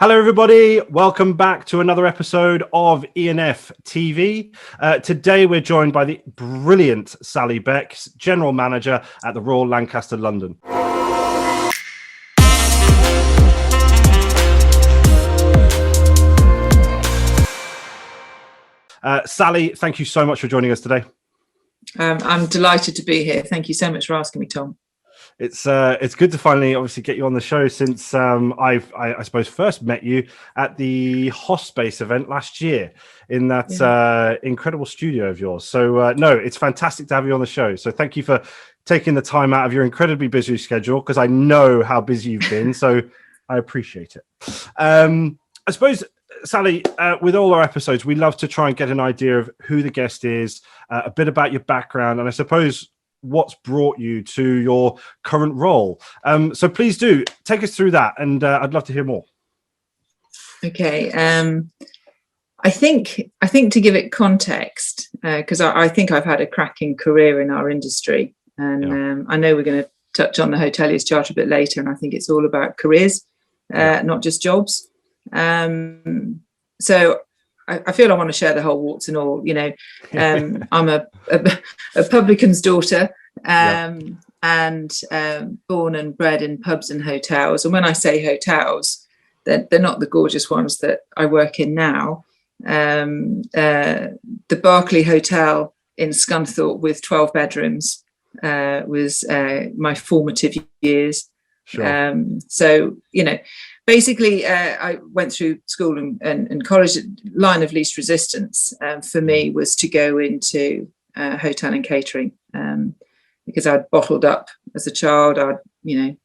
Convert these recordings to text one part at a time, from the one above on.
Hello, everybody. Welcome back to another episode of E&Ftv. Today, we're joined by the brilliant Sally Beck, General Manager at the Royal Lancaster, London. Sally, thank you so much for joining us today. I'm delighted to be here. Thank you so much for asking me, Tom. It's good to finally obviously get you on the show since I suppose first met you at the Hospace event last year in that incredible studio of yours. So no, it's fantastic to have you on the show. So thank you for taking the time out of your incredibly busy schedule, because I know how busy you've been. So I appreciate it. I suppose, Sally, with all our episodes, we love to try and get an idea of who the guest is, a bit about your background, and I suppose what's brought you to your current role. So please do take us through that, and I'd love to hear more. Okay. I think to give it context, because I think I've had a cracking career in our industry, and I know we're going to touch on the Hoteliers Charter a bit later, and I think it's all about careers, not just jobs. So I feel I want to share the whole warts and all. You know, I'm a publican's daughter, and born and bred in pubs and hotels. And when I say hotels, they're not the gorgeous ones that I work in now. The Berkeley Hotel in Scunthorpe with 12 bedrooms was my formative years. Sure. So, you know, basically, I went through school and college. Line of least resistance for me was to go into hotel and catering, because I'd bottled up as a child. I'd,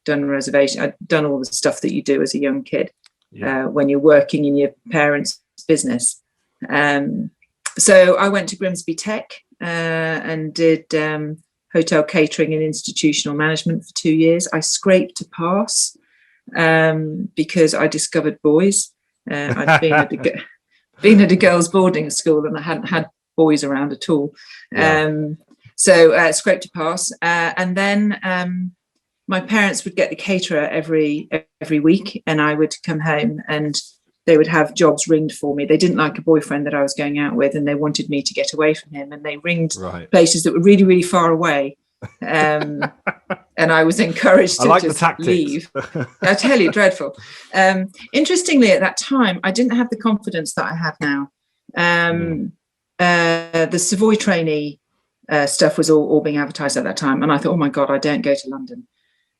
done a reservation. I'd done all the stuff that you do as a young kid when you're working in your parents' business. So I went to Grimsby Tech and did hotel catering and institutional management for 2 years. I scraped to pass. Because I discovered boys. I'd been at a girls' boarding school, and I hadn't had boys around at all. So scraped to pass, and then my parents would get the caterer every week, and I would come home, and they would have jobs ringed for me. They didn't like a boyfriend that I was going out with, and they wanted me to get away from him, and they ringed places that were really, really far away. And I was encouraged to just leave. I tell you, dreadful. Interestingly, at that time, I didn't have the confidence that I have now. The Savoy trainee stuff was all being advertised at that time, and I thought, oh my God, I don't go to London.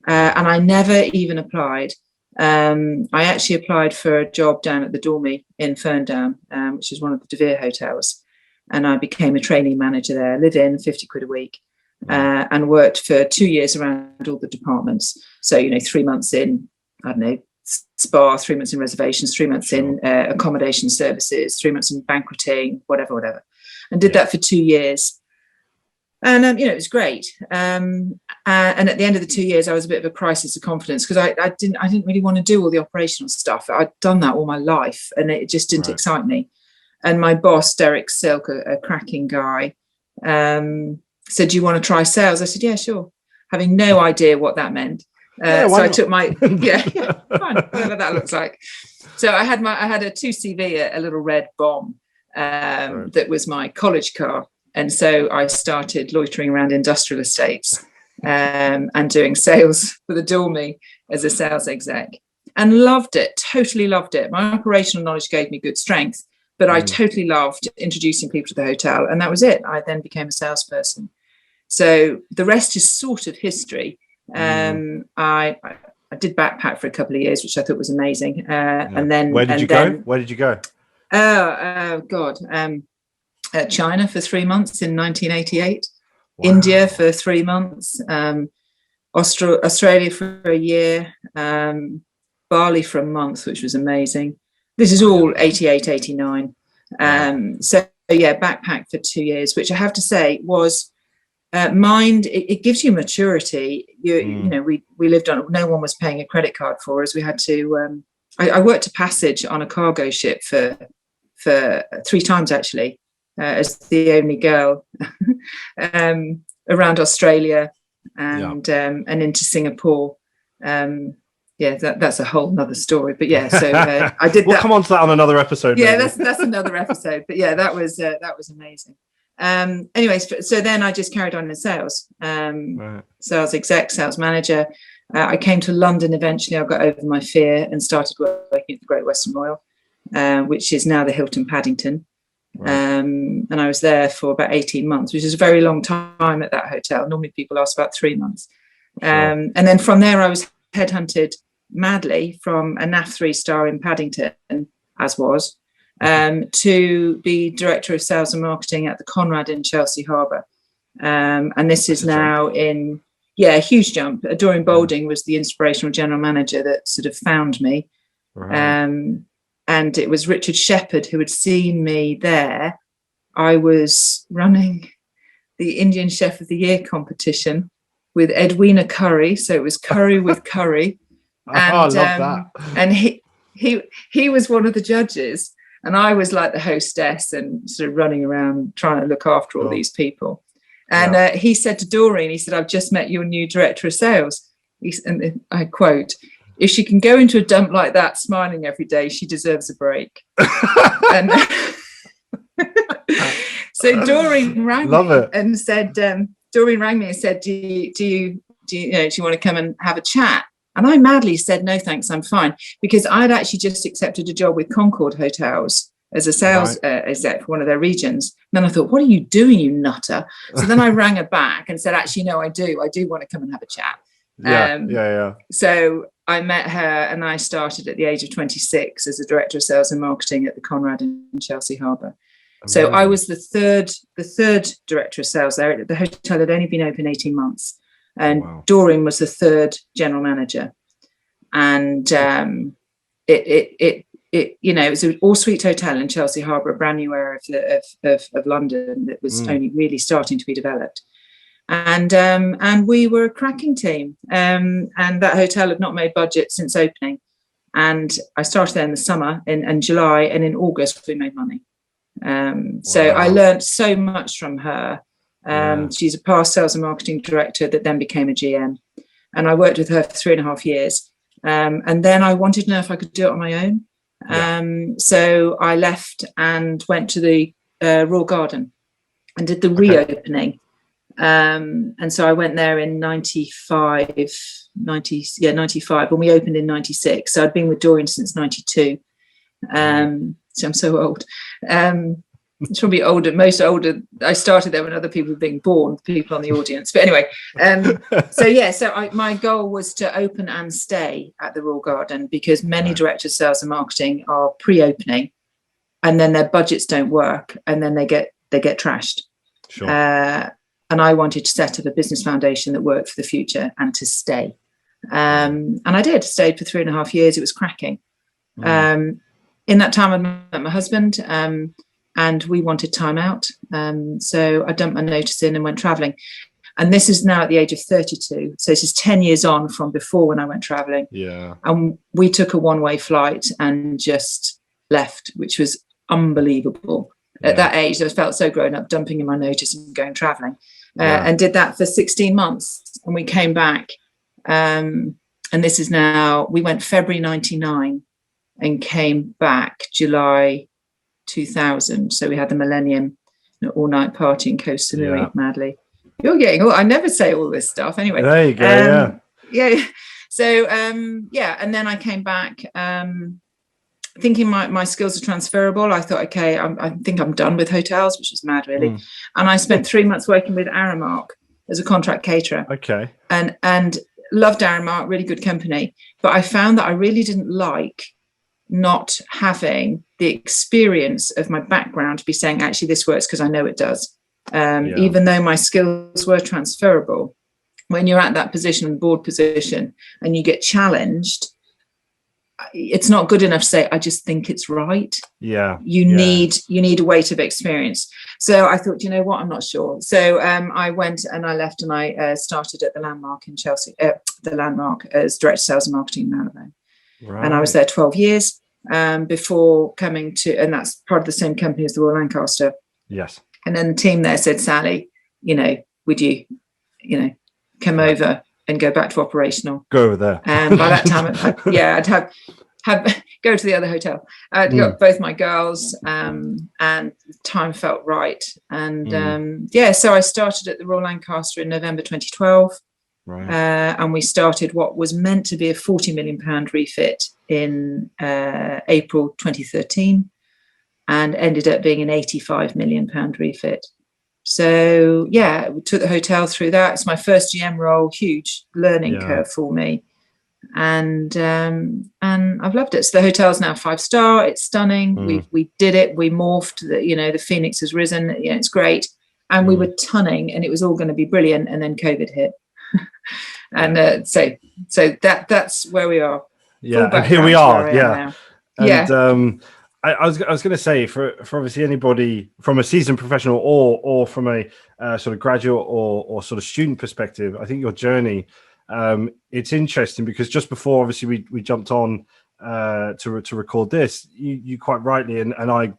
And I never even applied. I actually applied for a job down at the Dormy in Ferndown, which is one of the De Vere hotels, and I became a trainee manager there. Live in 50 quid a week. And worked for 2 years around all the departments. So, 3 months in, I don't know, spa, 3 months in reservations, 3 months in accommodation services, 3 months in banqueting, whatever. And did that for 2 years. And, it was great. And at the end of the 2 years, I was a bit of a crisis of confidence, because I didn't really want to do all the operational stuff. I'd done that all my life, and it just didn't excite me. And my boss, Derek Silk, a cracking guy, said, do you want to try sales? I said, yeah, sure. Having no idea what that meant. So I took my, fine, whatever that looks like. So I had a 2CV, a little red bomb, that was my college car. And so I started loitering around industrial estates and doing sales for the Dormy as a sales exec, and loved it, totally loved it. My operational knowledge gave me good strength, but I totally loved introducing people to the hotel, and that was it. I then became a salesperson. So the rest is sort of history. I did backpack for a couple of years, which I thought was amazing. And then Where did you go? Oh God, China for 3 months in 1988. Wow. India for 3 months. Australia for a year. Bali for a month, which was amazing. This is all 88, 89. So backpack for 2 years, which I have to say was it gives you maturity. We lived on, no one was paying a credit card for us. We had to, I worked a passage on a cargo ship for 3 times actually, as the only girl, around Australia and into Singapore. yeah, that's a whole nother story. But yeah, so I did. We'll come on to that on another episode. Yeah, maybe. that's another episode. But yeah, that was amazing. Anyways, so then I just carried on in sales, Right. sales exec, sales manager. I came to London eventually. I got over my fear and started working at the Great Western Royal, which is now the Hilton Paddington. Right. And I was there for about 18 months, which is a very long time at that hotel. Normally people ask about 3 months. Sure. And then from there, I was headhunted madly from a NAF 3-star in Paddington, as was, to be director of sales and marketing at the Conrad in Chelsea Harbour. And this is now in, a huge jump. Doreen Boulding was the inspirational general manager that sort of found me. Right. And it was Richard Shepherd who had seen me there. I was running the Indian Chef of the Year competition with Edwina Curry. So it was curry with curry. And, I love that. And he was one of the judges. And I was like the hostess and sort of running around trying to look after all these people. And he said to Doreen, he said, "I've just met your new director of sales." And I quote, "If she can go into a dump like that, smiling every day, she deserves a break." And so Doreen rang me and said, "Do you want to come and have a chat?" And I madly said, "No, thanks, I'm fine," because I'd actually just accepted a job with Concord Hotels as a sales exec for one of their regions. And then I thought, "What are you doing, you nutter?" So then I rang her back and said, "Actually, no, I do want to come and have a chat." So I met her and I started at the age of 26 as a director of sales and marketing at the Conrad in Chelsea Harbour. So I was the third director of sales there. The hotel had only been open 18 months. And Doreen was the third general manager. And it was an all-suite hotel in Chelsea Harbour, a brand new area of London that was only really starting to be developed. And we were a cracking team. And that hotel had not made budget since opening. And I started there in the summer, in July, and in August we made money. So I learned so much from her. She's a past sales and marketing director that then became a GM. And I worked with her for 3.5 years. And then I wanted to know if I could do it on my own. So I left and went to the Royal Garden and did the reopening. And so I went there in 95, and we opened in 96. So I'd been with Doreen since 92. So I'm so old. It's probably most older. I started there when other people were being born, people on the audience. But anyway, my goal was to open and stay at the Royal Garden, because many directors of sales and marketing are pre-opening and then their budgets don't work and then they get trashed. Sure. And I wanted to set up a business foundation that worked for the future and to stay. And I stayed for 3.5 years. It was cracking. In that time, I met my husband. And we wanted time out. So I dumped my notice in and went traveling. And this is now at the age of 32. So this is 10 years on from before when I went traveling. Yeah. And we took a one-way flight and just left, which was unbelievable. At that age, I felt so grown up, dumping in my notice and going traveling. And did that for 16 months. And we came back. And this is now, we went February 99 and came back July 2000. So we had the Millennium all-night party in Koh Samui madly. You're getting I never say all this stuff anyway. There you go. So and then I came back thinking my skills are transferable. I thought, okay, I think I'm done with hotels, which is mad really. And I spent 3 months working with Aramark as a contract caterer. Okay. And loved Aramark, really good company, but I found that I really didn't like not having the experience of my background to be saying, actually, this works because I know it does. Even though my skills were transferable, when you're at that position, board position, and you get challenged, it's not good enough to say, I just think it's right. You need a weight of experience. So I thought, you know what, I'm not sure. So I went and I left and I started at the Landmark in Chelsea, the Landmark as director of sales and marketing in Malabo. Right. And I was there 12 years before coming to, and that's part of the same company as the Royal Lancaster. Yes. And then the team there said, Sally, would you, come over and go back to operational. Go over there. By that time, I'd have go to the other hotel. I'd got both my girls, and time felt right. And so I started at the Royal Lancaster in November 2012. Right. And we started what was meant to be a £40 million refit in April 2013, and ended up being an £85 million refit. So yeah, we took the hotel through that. It's my first GM role, huge learning curve for me, and I've loved it. So the hotel's now 5-star. It's stunning. We did it. We morphed. The Phoenix has risen. It's great, and we were tunning, and it was all going to be brilliant. And then COVID hit, and so that's where we are. Yeah, and here we are. And I was going to say, for obviously anybody from a seasoned professional or from a sort of graduate or sort of student perspective, I think your journey, it's interesting because just before obviously we jumped on to record this, you quite rightly and I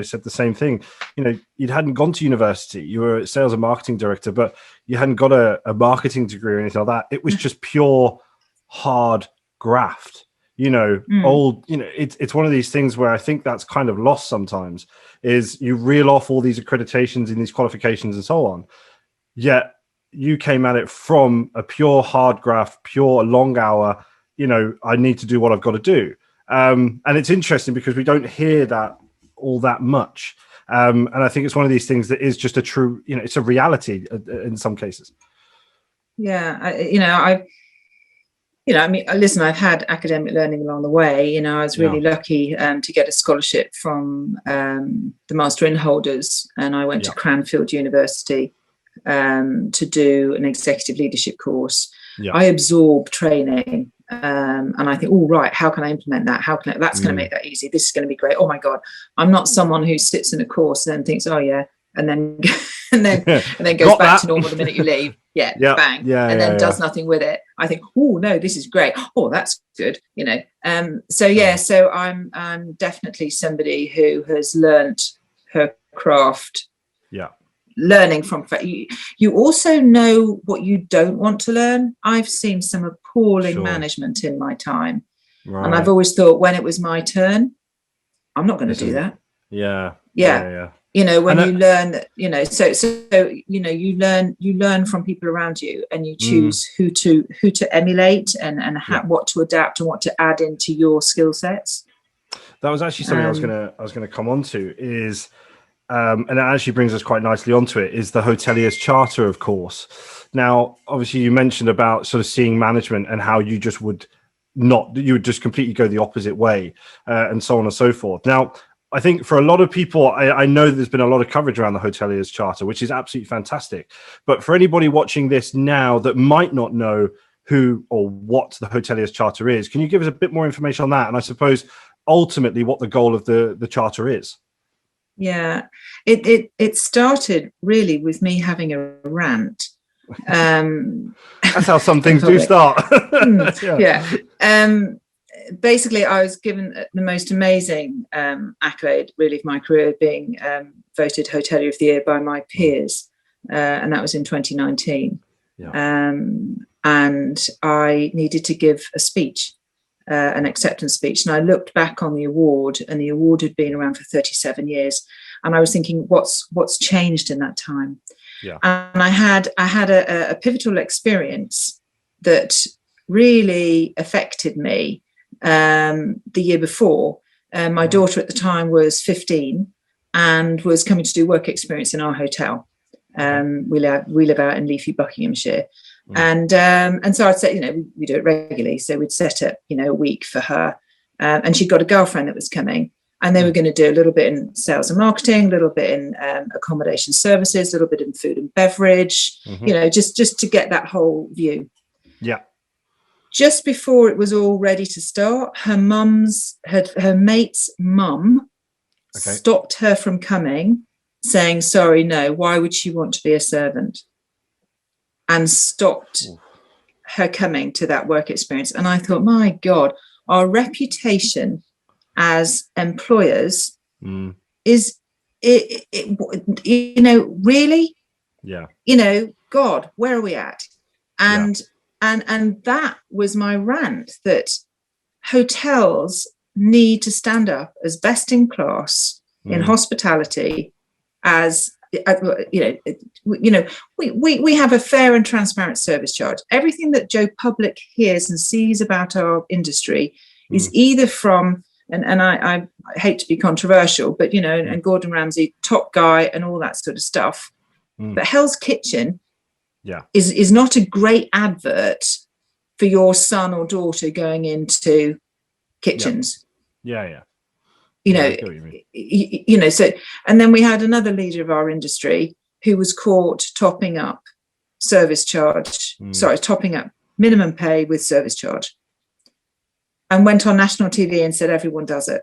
said the same thing. You hadn't gone to university. You were a sales and marketing director, but you hadn't got a marketing degree or anything like that. It was just pure hard graft. It's one of these things where I think that's kind of lost sometimes, is you reel off all these accreditations and these qualifications and so on. Yet you came at it from a pure hard graft, pure long hour, I need to do what I've got to do. And it's interesting because we don't hear that all that much. And I think it's one of these things that is just a true, it's a reality in some cases. Yeah. Listen, I've had academic learning along the way. I was really lucky to get a scholarship from the Master in Holders, and I went to Cranfield University to do an executive leadership course. I absorbed training, and I think, how can I implement that? That's going to make that easy. This is going to be great. Oh my God, I'm not someone who sits in a course and then thinks, oh yeah, and then goes back to normal the minute you leave. Bang. Does nothing with it. I think, oh no, this is great. Oh, that's good. So I'm definitely somebody who has learnt her craft. Learning from you also know what you don't want to learn. I've seen some appalling management in my time, and I've always thought, when it was my turn, I'm not going to do that. When you learn that, you learn from people around you, and you choose who to emulate and what to adapt and what to add into your skill sets. That was actually something I was going to come on to is, and it actually brings us quite nicely onto it, is the Hoteliers Charter, of course. Now, obviously, you mentioned about sort of seeing management and how you just would just completely go the opposite way, and so on and so forth. Now, I think for a lot of people, I know that there's been a lot of coverage around the Hoteliers Charter, which is absolutely fantastic. But for anybody watching this now that might not know who or what the Hoteliers Charter is, can you give us a bit more information on that? And I suppose ultimately what the goal of the charter is. Yeah, it started really with me having a rant. That's how some things do start. Basically, I was given the most amazing accolade, really, of my career, being voted Hotelier of the Year by my peers, and that was in 2019. And I needed to give a speech, an acceptance speech, and I looked back on the award, and the award had been around for 37 years, and I was thinking, what's changed in that time? And I had a pivotal experience that really affected me. The year before, my daughter at the time was 15 and was coming to do work experience in our hotel. We live out in Leafy, Buckinghamshire, and so I'd say, we do it regularly. So we'd set up, a week for her, and she'd got a girlfriend that was coming, and they were going to do a little bit in sales and marketing, a little bit in accommodation services, a little bit in food and beverage, just to get that whole view. Just before it was all ready to start, her mate's mum stopped her from coming, saying, sorry, no, why would she want to be a servant? And stopped her coming to that work experience. And I thought, my God, our reputation as employers is, really? God, where are we at? And And that was my rant, that hotels need to stand up as best in class in hospitality, as we have a fair and transparent service charge. Everything that Joe Public hears and sees about our industry is either from, and I hate to be controversial, but and Gordon Ramsay, top guy, and all that sort of stuff. But Hell's Kitchen is not a great advert for your son or daughter going into kitchens. So, and then we had another leader of our industry who was caught topping up topping up minimum pay with service charge, and went on national TV and said everyone does it.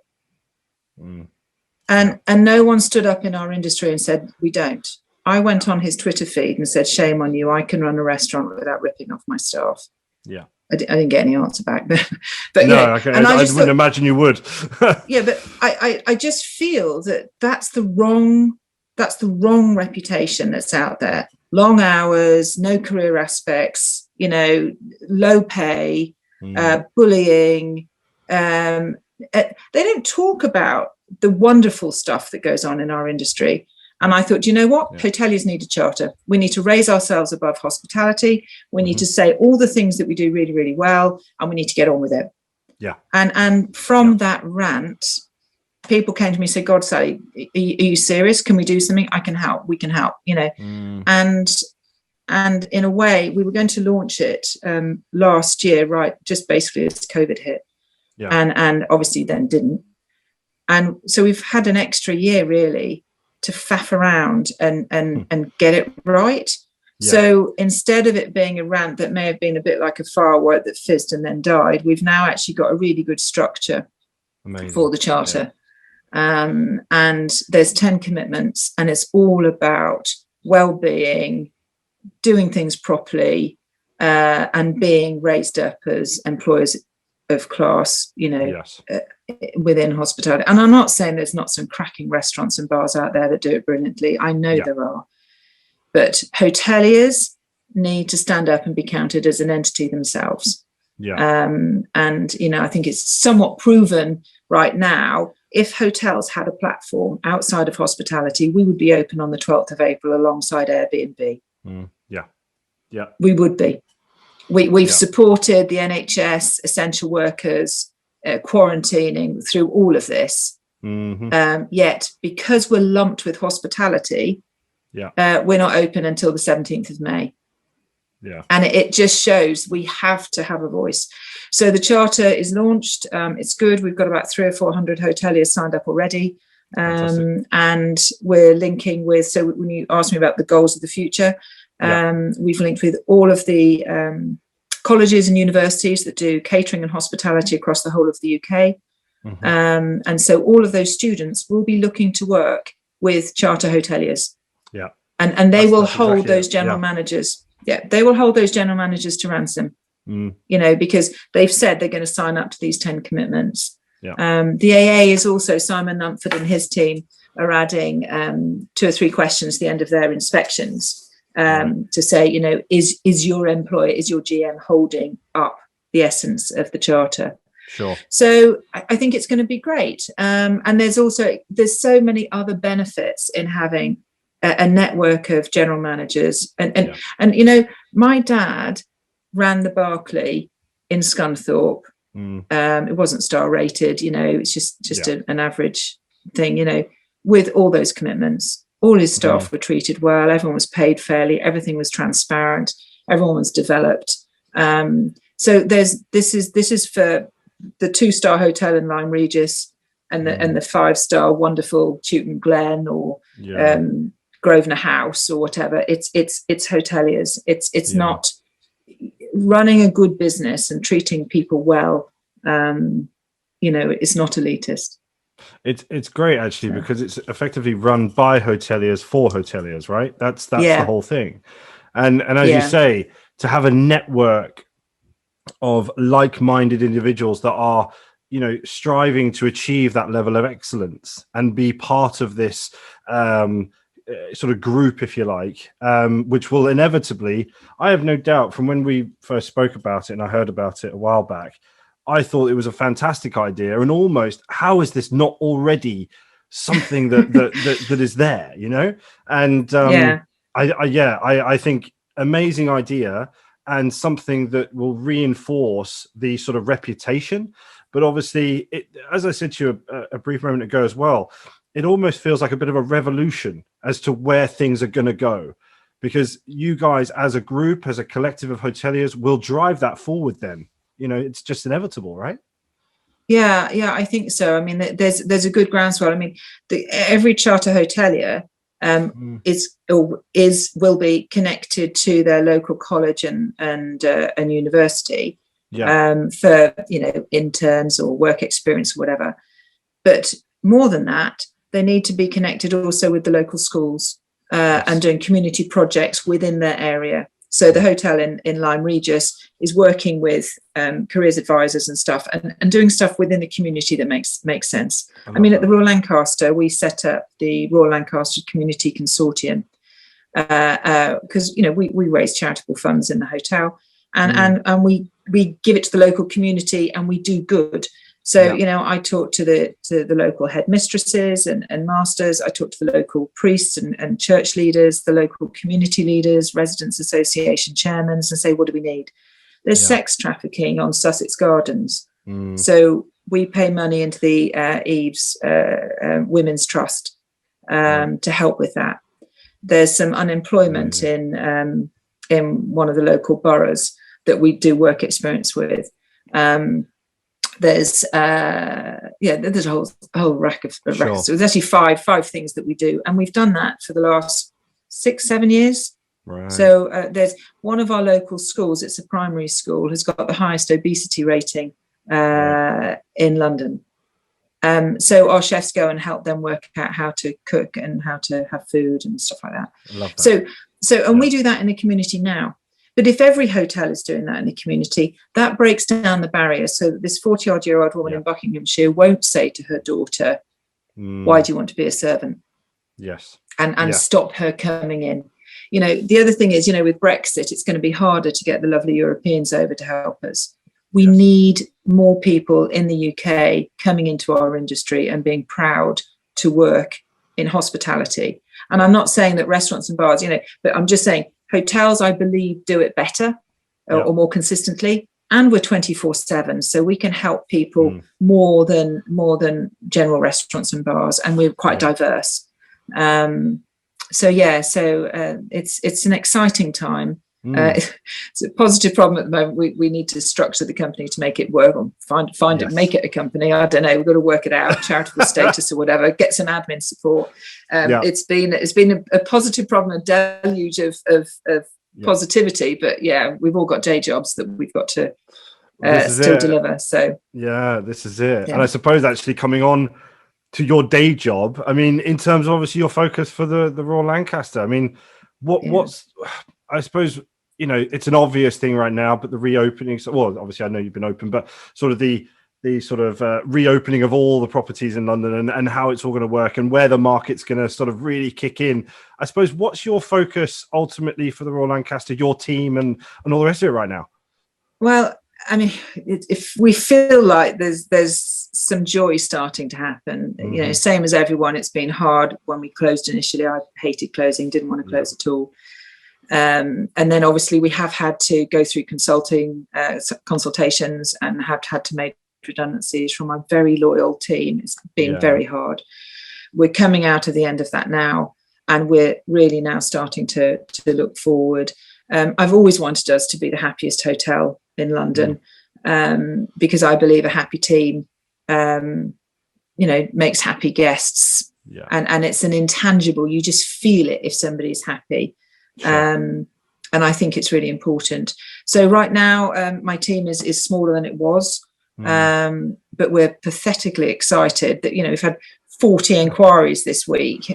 And no one stood up in our industry and said we don't. I went on his Twitter feed and said, shame on you, I can run a restaurant without ripping off my staff. I didn't get any answer back, but no, I wouldn't imagine you would. But I just feel that that's the wrong reputation that's out there. Long hours, no career aspects, low pay, bullying. They don't talk about the wonderful stuff that goes on in our industry. And I thought, you know what? Hoteliers need a charter. We need to raise ourselves above hospitality. We need to say all the things that we do really, really well, and we need to get on with it. And from that rant, people came to me and said, God, Sally, are you serious? Can we do something? I can help. We can help, And in a way, we were going to launch it last year, right? Just basically as COVID hit. And obviously then didn't. And so we've had an extra year, really, to faff around and get it right. So instead of it being a rant that may have been a bit like a firework that fizzed and then died, we've now actually got a really good structure for the charter. And there's 10 commitments, and it's all about well-being, doing things properly, and being raised up as employers of class, within hospitality. And I'm not saying there's not some cracking restaurants and bars out there that do it brilliantly. I know there are. But hoteliers need to stand up and be counted as an entity themselves. And, I think it's somewhat proven right now. If hotels had a platform outside of hospitality, we would be open on the 12th of April alongside Airbnb. We would be. We've supported the NHS, essential workers, quarantining through all of this. Yet, because we're lumped with hospitality, we're not open until the 17th of May. And it just shows we have to have a voice. So the charter is launched. It's good. We've got about 300 or 400 hoteliers signed up already. And we're linking with, so when you asked me about the goals of the future, we've linked with all of the colleges and universities that do catering and hospitality across the whole of the UK. And so all of those students will be looking to work with charter hoteliers. And they will hold those general managers. They will hold those general managers to ransom, because they've said they're going to sign up to these 10 commitments. The AA is also, Simon Mumford and his team are adding 2 or 3 questions at the end of their inspections. To say, is your employer, is your GM holding up the essence of the charter? So I think it's going to be great. And there's so many other benefits in having a network of general managers. And my dad ran the Berkeley in Scunthorpe. It wasn't star rated, it's just an average thing, with all those commitments. All his staff were treated well. Everyone was paid fairly. Everything was transparent. Everyone was developed. So this is for the 2-star hotel in Lyme Regis and the 5-star wonderful Chewton Glen or Grosvenor House or whatever. It's hoteliers. It's not running a good business and treating people well. It's not elitist. It's great actually, because it's effectively run by hoteliers for hoteliers, right? That's the whole thing. And as you say, to have a network of like-minded individuals that are, striving to achieve that level of excellence and be part of this sort of group, if you like, which will inevitably, I have no doubt, from when we first spoke about it and I heard about it a while back, I thought it was a fantastic idea, and almost, how is this not already something that is there, you know? And I think amazing idea, and something that will reinforce the sort of reputation. But obviously, as I said to you a brief moment ago as well, it almost feels like a bit of a revolution as to where things are going to go, because you guys as a group, as a collective of hoteliers, will drive that forward then. You know, it's just inevitable, right? Yeah, I think so. I mean, there's a good groundswell. I mean, every charter hotelier will be connected to their local college and university for, you know, interns or work experience or whatever. But more than that, they need to be connected also with the local schools and doing community projects within their area. So the hotel in Lyme Regis is working with careers advisors and stuff, and doing stuff within the community that makes sense. I mean, at the Royal Lancaster, we set up the Royal Lancaster Community Consortium because, you know, we raise charitable funds in the hotel, and we give it to the local community, and we do good. So, you know, I talk to the local headmistresses and masters. I talk to the local priests and church leaders, the local community leaders, residents association chairmen, and say, what do we need? There's sex trafficking on Sussex Gardens. So we pay money into the Eve's Women's Trust to help with that. There's some unemployment in one of the local boroughs that we do work experience with. There's a whole rack of records. So there's actually five things that we do, and we've done that for the last 6-7 years. Right. So there's one of our local schools, it's a primary school, has got the highest obesity rating in London. So our chefs go and help them work out how to cook and how to have food and stuff like that. I love that. So we do that in the community now. But if every hotel is doing that in the community, that breaks down the barrier, so that this 40-odd-year-old woman in Buckinghamshire won't say to her daughter, why do you want to be a servant? Yes. And stop her coming in. You know, the other thing is, you know, with Brexit, it's going to be harder to get the lovely Europeans over to help us. We need more people in the UK coming into our industry and being proud to work in hospitality. And I'm not saying that restaurants and bars, you know, but I'm just saying hotels, I believe, do it better or more consistently, and we're 24/7, so we can help people more than general restaurants and bars, and we're quite diverse. So it's an exciting time. It's a positive problem at the moment. We need to structure the company to make it work, or find it, make it a company. I don't know. We've got to work it out, charitable status or whatever. Get some admin support. It's been a positive problem, a deluge of positivity. But we've all got day jobs that we've got to still deliver. So this is it. And I suppose actually coming on to your day job, I mean, in terms of obviously your focus for the Royal Lancaster, I mean, what's I suppose, you know, it's an obvious thing right now, but the reopening, well, obviously I know you've been open, but sort of the sort of reopening of all the properties in London and how it's all going to work and where the market's going to sort of really kick in. I suppose, what's your focus ultimately for the Royal Lancaster, your team and all the rest of it right now? Well, I mean, if we feel like there's some joy starting to happen, you know, same as everyone, it's been hard when we closed initially. I hated closing, didn't want to close at all. And then obviously we have had to go through consultations and have had to make redundancies from our very loyal team. It's been very hard. We're coming out of the end of that now, and we're really now starting to look forward. I've always wanted us to be the happiest hotel in London, because I believe a happy team, you know, makes happy guests, and it's an intangible. You just feel it if somebody's happy. And I think it's really important. So right now, my team is smaller than it was, but we're pathetically excited that, you know, we've had 40 inquiries this week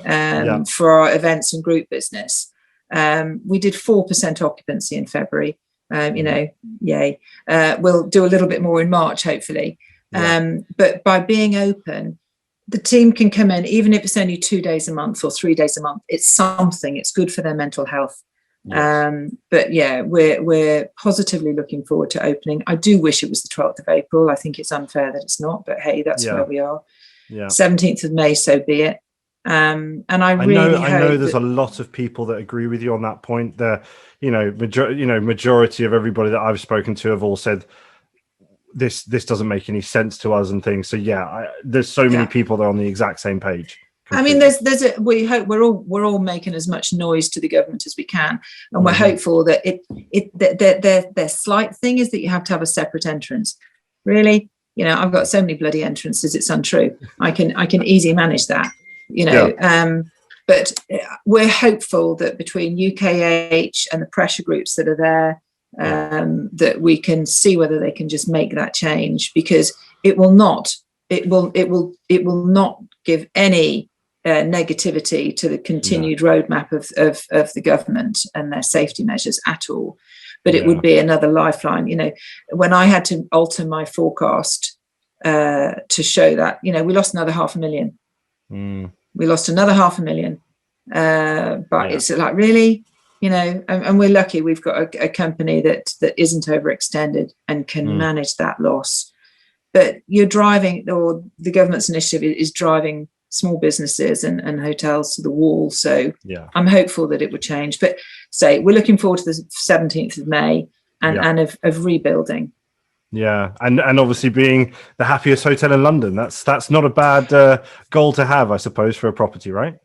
for our events and group business. We did 4% occupancy in February. You know, yay. We'll do a little bit more in March, hopefully. But by being open, the team can come in, even if it's only 2 days a month or 3 days a month. It's something. It's good for their mental health. Yes. But yeah, we're positively looking forward to opening. I do wish it was the 12th of April. I think it's unfair that it's not, but hey, that's where we are. 17th of May, so be it. And I know there's a lot of people that agree with you on that point. The majority of everybody that I've spoken to have all said this doesn't make any sense to us and things. So there's so many people that are on the exact same page. Completely. I mean, we hope we're all making as much noise to the government as we can, and we're hopeful that their slight thing is that you have to have a separate entrance. Really, I've got so many bloody entrances, it's untrue. I can easily manage that, but we're hopeful that between UKH and the pressure groups that are there, that we can see whether they can just make that change, because it will not give any negativity to the continued roadmap of the government and their safety measures at all. But it would be another lifeline. When I had to alter my forecast to show that, we lost another 500,000. We lost another 500,000. But it's like, really, and we're lucky we've got a company that isn't overextended and can manage that loss. But you're driving, or the government's initiative is driving small businesses and hotels to the wall. So I'm hopeful that it would change. But we're looking forward to the 17th of May and of rebuilding. Yeah, and obviously being the happiest hotel in London, that's not a bad goal to have, I suppose, for a property, right?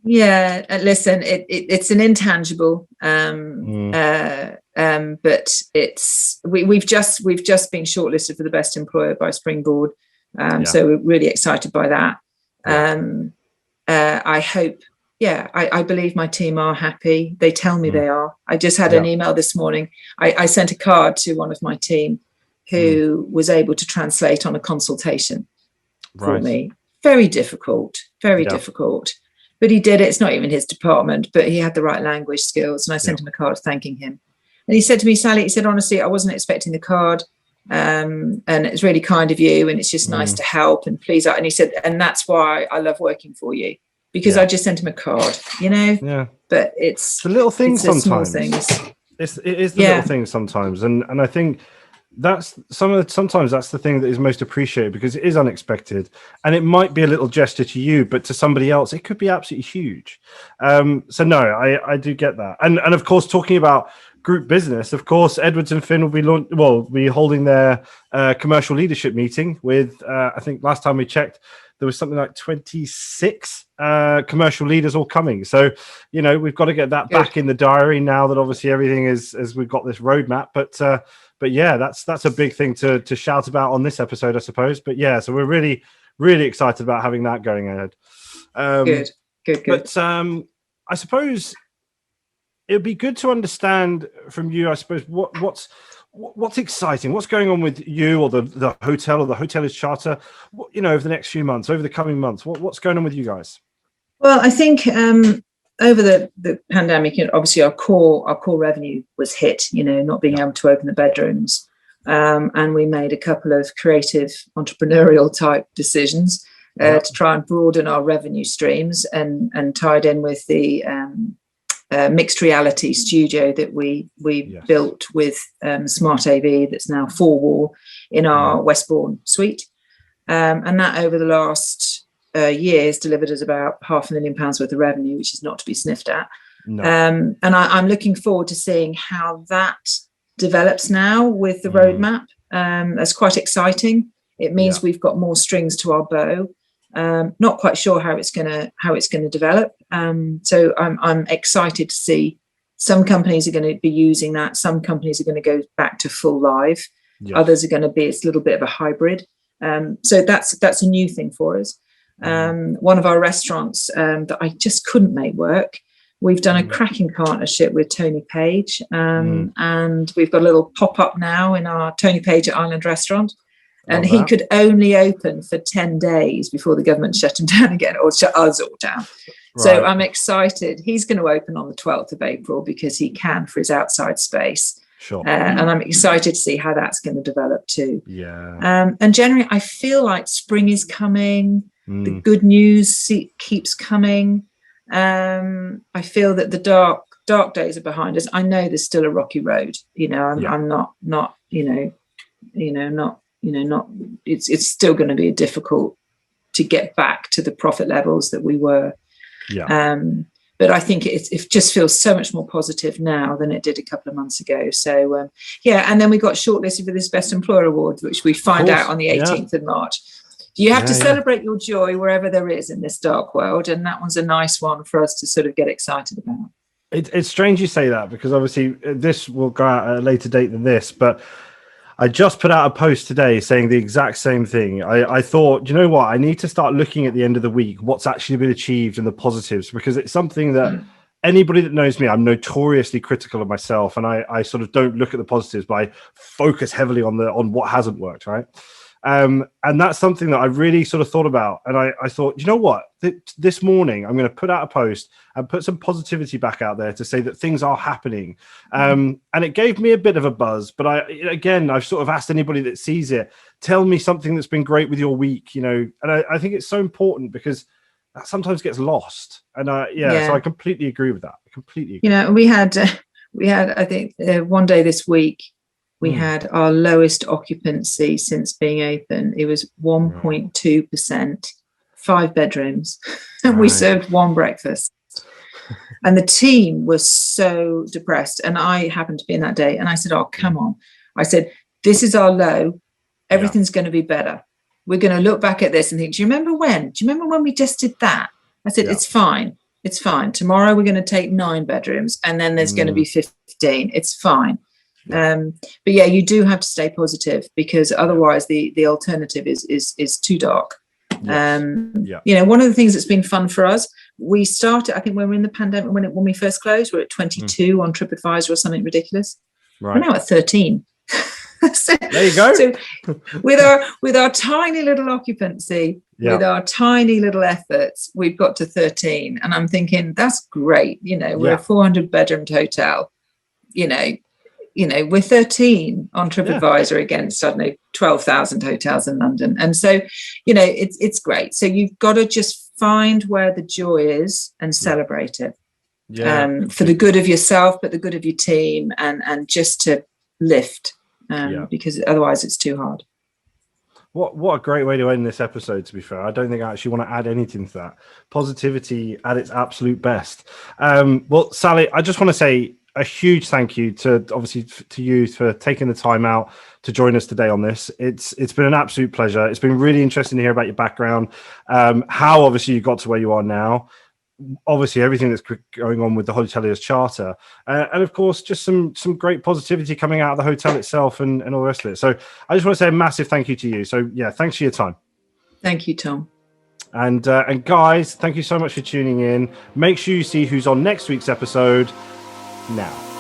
Yeah, listen, it's an intangible, but we've just been shortlisted for the best employer by Springboard, so we're really excited by that. I hope, I believe my team are happy. They tell me they are. I just had an email this morning. I sent a card to one of my team who was able to translate on a consultation for me. Very difficult, difficult. But he did it. It's not even his department, but he had the right language skills. And I sent him a card thanking him. And he said to me, Sally, he said, honestly, I wasn't expecting the card. And it's really kind of you. And it's just nice to help. And please. And he said, and that's why I love working for you, because I just sent him a card, Yeah. But it's the little things sometimes. Small things. It is the little things sometimes. And I think sometimes that's the thing that is most appreciated, because it is unexpected and it might be a little gesture to you, but to somebody else it could be absolutely huge. So no, I do get that. And of course, talking about group business, of course, Edwards and Finn will be holding their commercial leadership meeting with I think last time we checked there was something like 26 commercial leaders all coming. So we've got to get that back in the diary now that obviously everything is, as we've got this roadmap. But yeah, that's a big thing to shout about on this episode, I suppose. But yeah, so we're really, really excited about having that going ahead. Good. But I suppose it would be good to understand from you, I suppose, what's exciting, what's going on with you or the hotel or the Hoteliers Charter, over the next few months, over the coming months. What's going on with you guys? Well, I think over the pandemic, obviously our core revenue was hit, not being able to open the bedrooms. And we made a couple of creative entrepreneurial type decisions to try and broaden our revenue streams, and tied in with the mixed reality studio that we built with Smart AV that's now 4-wall in our Westbourne suite. And that over the last years delivered us about £500,000 worth of revenue, which is not to be sniffed at. No. And I'm looking forward to seeing how that develops now with the roadmap. That's quite exciting. It means we've got more strings to our bow. Not quite sure how it's gonna develop. So I'm excited to see. Some companies are going to be using that. Some companies are going to go back to full live. Yes. Others are going to be, it's a little bit of a hybrid. So that's a new thing for us. One of our restaurants that I just couldn't make work, we've done a cracking partnership with Tony Page, and we've got a little pop-up now in our Tony Page at Island restaurant. And he could only open for 10 days before the government shut him down again, or shut us all down. Right. So I'm excited. He's going to open on the 12th of April because he can for his outside space. Sure. And I'm excited to see how that's going to develop too. Yeah. And generally, I feel like spring is coming. The good news keeps coming. I feel that the dark days are behind us. I know there's still a rocky road. I'm not it's still going to be difficult to get back to the profit levels that we were. But I think it just feels so much more positive now than it did a couple of months ago. So and then we got shortlisted for this Best Employer Award, which we find out on the 18th of March. You have to celebrate your joy wherever there is in this dark world, and that one's a nice one for us to sort of get excited about. It's strange you say that, because obviously this will go out at a later date than this, but I just put out a post today saying the exact same thing. I thought, you know what, I need to start looking at the end of the week what's actually been achieved and the positives, because it's something that anybody that knows me, I'm notoriously critical of myself, and I sort of don't look at the positives, but I focus heavily on what hasn't worked, right? And that's something that I really sort of thought about. And I thought, you know what, this morning I'm going to put out a post and put some positivity back out there to say that things are happening. And it gave me a bit of a buzz. But I've sort of asked anybody that sees it, tell me something that's been great with your week, And I think it's so important, because that sometimes gets lost. And so I completely agree with that. I completely agree. We had I think one day this week, we had our lowest occupancy since being open. It was 1.2%, 5 bedrooms, and we served 1 breakfast. And the team was so depressed. And I happened to be in that day. And I said, oh, come on. I said, this is our low. Everything's going to be better. We're going to look back at this and think, do you remember when? Do you remember when we just did that? I said, it's fine. It's fine. Tomorrow we're going to take 9 bedrooms, and then there's going to be 15. It's fine. But you do have to stay positive, because otherwise the alternative is too dark. One of the things that's been fun for us, we started, I think when we were in the pandemic, when we first closed, we were at 22 on TripAdvisor or something ridiculous. We're now at 13. So, there you go. So with our tiny little occupancy, with our tiny little efforts, we've got to 13. And I'm thinking, that's great. We're a 400 bedroom hotel. We're 13 on TripAdvisor against suddenly 12,000 hotels in London. And so, it's great. So you've got to just find where the joy is and celebrate it for the good of yourself, but the good of your team, and just to lift, because otherwise it's too hard. What a great way to end this episode, to be fair. I don't think I actually want to add anything to that. Positivity at its absolute best. Well, Sally, I just want to say a huge thank you to you for taking the time out to join us today on this. It's been an absolute pleasure. It's been really interesting to hear about your background, how obviously you got to where you are now, obviously everything that's going on with the Hoteliers Charter, and of course just some great positivity coming out of the hotel itself and all the rest of it. So I just want to say a massive thank you to you. So thanks for your time. Thank you, Tom. And guys, thank you so much for tuning in. Make sure you see who's on next week's episode now.